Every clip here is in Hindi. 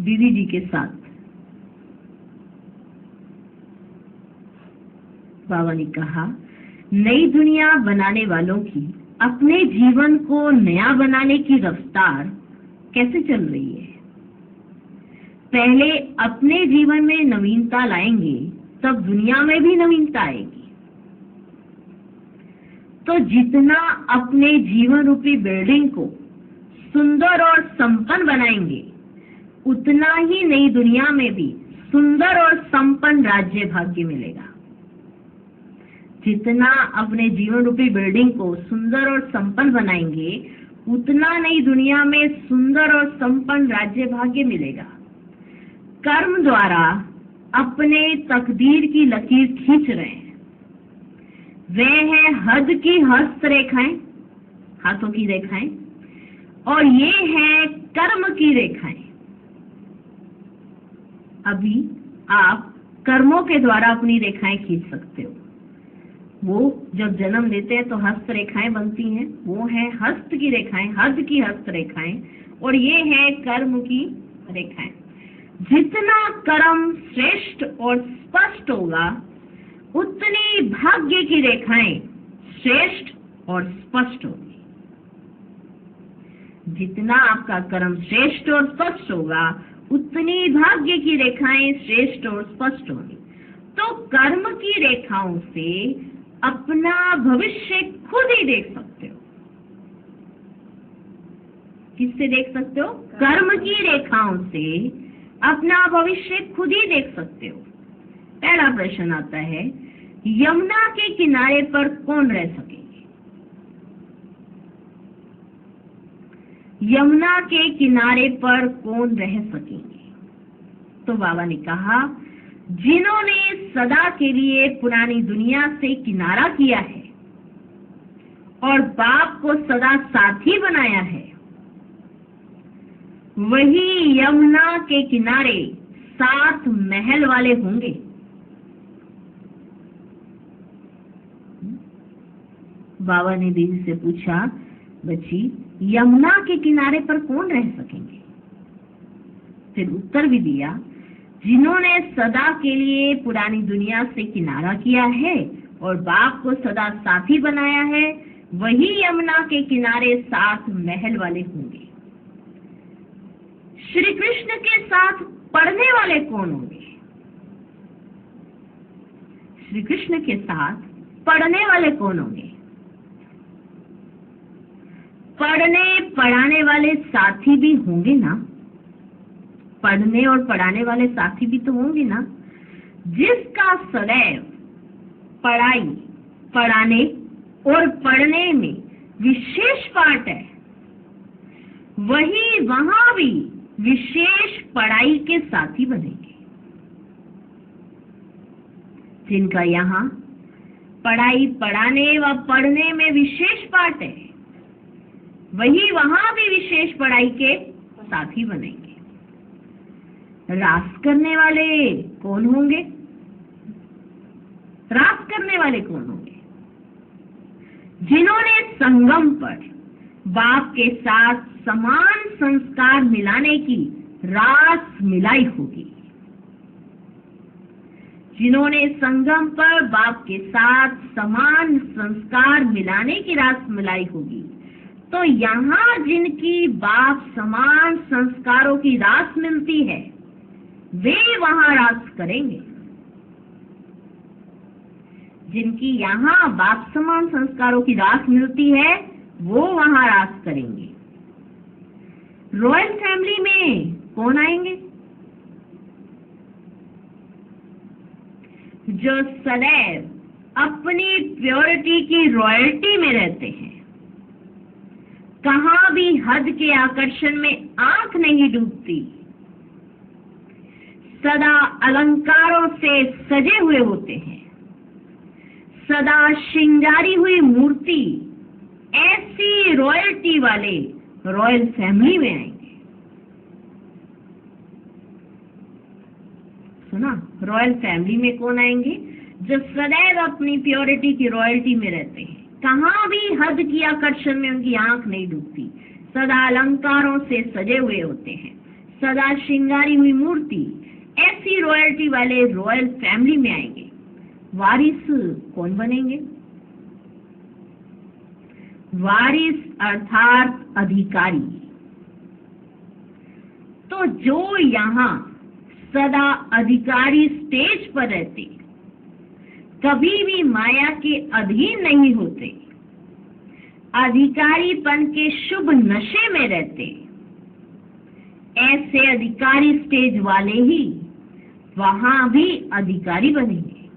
दीदी जी के साथ। बाबा ने कहा, नई दुनिया बनाने वालों की अपने जीवन को नया बनाने की रफ्तार कैसे चल रही है। पहले अपने जीवन में नवीनता लाएंगे, तब दुनिया में भी नवीनता आएगी। तो जितना अपने जीवन रूपी बिल्डिंग को सुंदर और संपन्न बनाएंगे, उतना ही नई दुनिया में भी सुंदर और संपन्न राज्य भाग्य मिलेगा। जितना अपने जीवन रूपी बिल्डिंग को सुंदर और संपन्न बनाएंगे, उतना नई दुनिया में सुंदर और संपन्न राज्य भाग्य मिलेगा। कर्म द्वारा अपने तकदीर की लकीर खींच रहे हैं। वे हैं हद की हस्त रेखाएं, हाथों की रेखाएं, और ये हैं कर्म की रेखाएं। अभी आप कर्मों के द्वारा अपनी रेखाएं खींच सकते हो। वो जब जन्म लेते हैं तो हस्त रेखाएं बनती हैं, वो है हस्त की रेखाएं, हद की हस्त रेखाएं, और ये है कर्म की रेखाएं। जितना कर्म श्रेष्ठ और स्पष्ट होगा, उतनी भाग्य की रेखाएं श्रेष्ठ और स्पष्ट होगी। जितना आपका कर्म श्रेष्ठ और स्पष्ट होगा, उतनी भाग्य की रेखाएं श्रेष्ठ और स्पष्ट होगी। तो कर्म की रेखाओं से अपना भविष्य खुद ही देख सकते हो। किससे देख सकते हो? कर्म की रेखाओं से अपना भविष्य खुद ही देख सकते हो। पहला प्रश्न आता है, यमुना के किनारे पर कौन रह सकेंगे? यमुना के किनारे पर कौन रह सकेंगे? तो बाबा ने कहा, जिन्होंने सदा के लिए पुरानी दुनिया से किनारा किया है और बाप को सदा साथी बनाया है, वही यमुना के किनारे 7 महल वाले होंगे। बाबा ने दीदी से पूछा, बच्ची, यमुना के किनारे पर कौन रह सकेंगे? फिर उत्तर भी दिया, जिन्होंने सदा के लिए पुरानी दुनिया से किनारा किया है और बाप को सदा साथी बनाया है, वही यमुना के किनारे 7 महल वाले होंगे। श्री कृष्ण के साथ पढ़ने वाले कौन होंगे? श्री कृष्ण के साथ पढ़ने वाले कौन होंगे? पढ़ने पढ़ाने वाले साथी भी होंगे ना। पढ़ने और पढ़ाने वाले साथी भी तो होंगे ना। जिसका सदैव पढ़ाई, पढ़ाने और पढ़ने में विशेष पाठ है, वही वहां भी विशेष पढ़ाई के साथी बनेंगे। जिनका यहाँ पढ़ाई, पढ़ाने व पढ़ने में विशेष पाठ है, वही वहां भी विशेष पढ़ाई के साथी बनेंगे। रास करने वाले कौन होंगे? रास करने वाले कौन होंगे? जिन्होंने संगम पर बाप के साथ समान संस्कार मिलाने की रास मिलाई होगी। जिन्होंने संगम पर बाप के साथ समान संस्कार मिलाने की रास मिलाई होगी, तो यहाँ जिनकी बाप समान संस्कारों की रास मिलती है, वे वहां रास करेंगे। जिनकी यहाँ बाप समान संस्कारों की रास मिलती है, वो वहां रास करेंगे। रॉयल फैमिली में कौन आएंगे? जो सदैव अपनी प्योरिटी की रॉयल्टी में रहते हैं, कहां भी हद के आकर्षण में आंख नहीं डूबती, सदा अलंकारों से सजे हुए होते हैं, सदा श्रृंगारी हुई मूर्ति, ऐसी रॉयल्टी वाले रॉयल फैमिली में आएंगे। सुना? रॉयल फैमिली में कौन आएंगे? जो सदैव अपनी प्योरिटी की रॉयल्टी में रहते हैं, कहां भी हद की आकर्षण में उनकी आंख नहीं डूबती, सदा अलंकारों से सजे हुए होते हैं, सदा श्रृंगारी हुई मूर्ति, ऐसी रॉयल्टी वाले रॉयल फैमिली में आएंगे। वारिस कौन बनेंगे? वारिस अर्थात अधिकारी। तो जो यहाँ सदा अधिकारी स्टेज पर रहते, कभी भी माया के अधीन नहीं होते, अधिकारीपन के शुभ नशे में रहते, ऐसे अधिकारी स्टेज वाले ही वहां भी अधिकारी बनेंगे।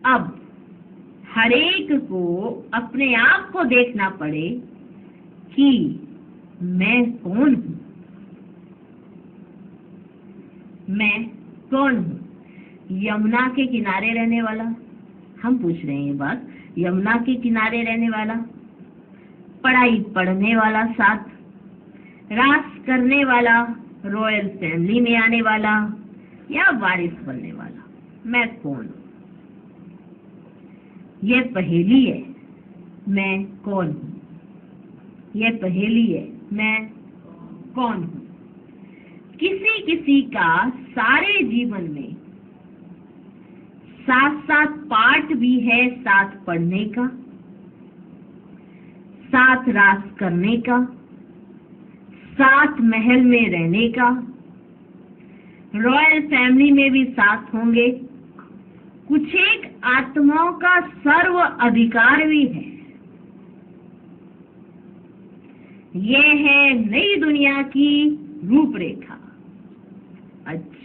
अब हरेक को अपने आप को देखना पड़े कि मैं कौन हूं, मैं कौन हूं। यमुना के किनारे रहने वाला, हम पूछ रहे हैं ये बात, यमुना के किनारे रहने वाला, पढ़ाई पढ़ने वाला, साथ रास करने वाला, रॉयल फैमिली में आने वाला या वारिस बनने वाला, मैं कौन हूं? ये पहेली है, मैं कौन हूं। ये पहेली है, मैं कौन हूं। किसी किसी का सारे जीवन में साथ साथ पाठ भी है, साथ पढ़ने का, साथ रास करने का, साथ महल में रहने का, रॉयल फैमिली में भी साथ होंगे। कुछ एक आत्माओं का सर्व अधिकार भी है। यह है नई दुनिया की रूपरेखा। अच्छा।